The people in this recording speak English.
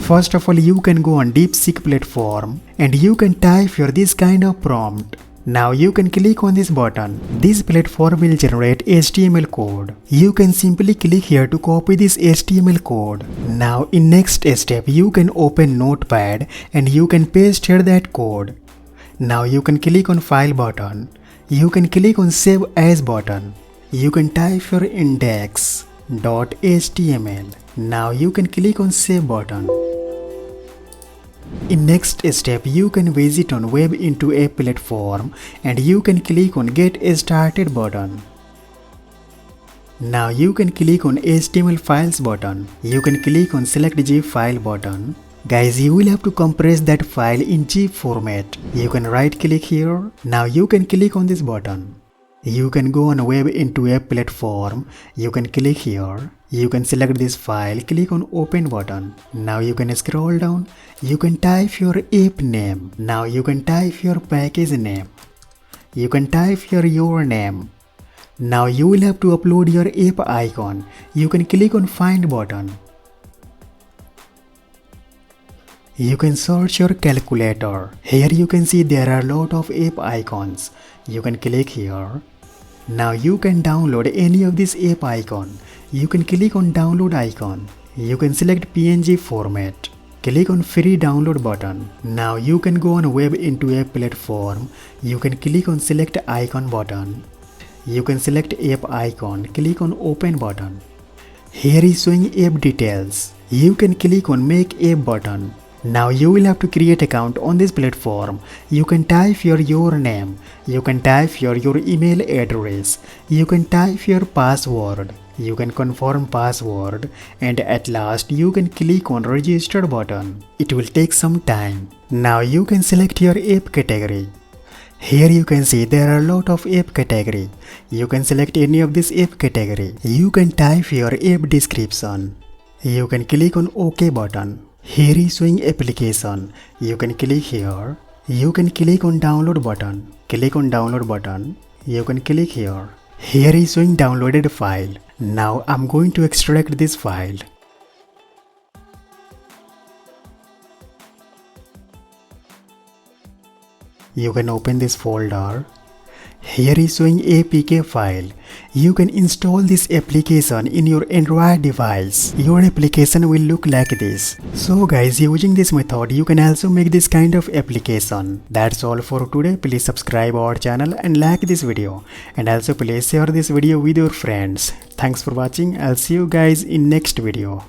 First of all, you can go on DeepSeek platform and you can type your this kind of prompt. Now you can click on this button. This platform will generate HTML code. You can simply click here to copy this HTML code. Now in next step, you can open Notepad and you can paste here that code. Now you can click on File button. You can click on Save As button. You can type your index.html. Now you can click on Save button. In next step, you can visit on Web into a platform and you can click on Get Started button. Now you can click on HTML files button. You can click on Select zip file button. Guys, you will have to compress that file in zip format. You can right click here. Now you can click on this button. You can go on Web into a platform. You can click here. You can select this file, click on Open button. Now you can scroll down. You can type your app name. Now you can type your package name. You can type your name. Now you will have to upload your app icon. You can click on Find button. You can search your calculator. Here you can see there are a lot of app icons. You can click here. Now you can download any of this app icon. You can click on download icon. You can select PNG format. Click on free download button. Now you can go on Web into a platform. You can click on select icon button. You can select app icon. Click on open button. Here is showing app details. You can click on make app button. Now you will have to create account on this platform. You can type your name. You can type your email address. You can type your password. You can confirm password and at last you can click on register button. It will take some time. Now you can select your app category. Here you can see there are a lot of app category. You can select any of this app category. You can type your app description. You can click on OK button. Here is showing application. You can click here. You can click on download button. Click on download button. You can click here. Here is showing downloaded file. Now I'm going to extract this file. You can open this folder. Here is showing APK file. You can install this application in your Android device. Your application will look like this. So guys, using this method, you can also make this kind of application. That's all for today. Please subscribe our channel and like this video. And also please share this video with your friends. Thanks for watching. I'll see you guys in next video.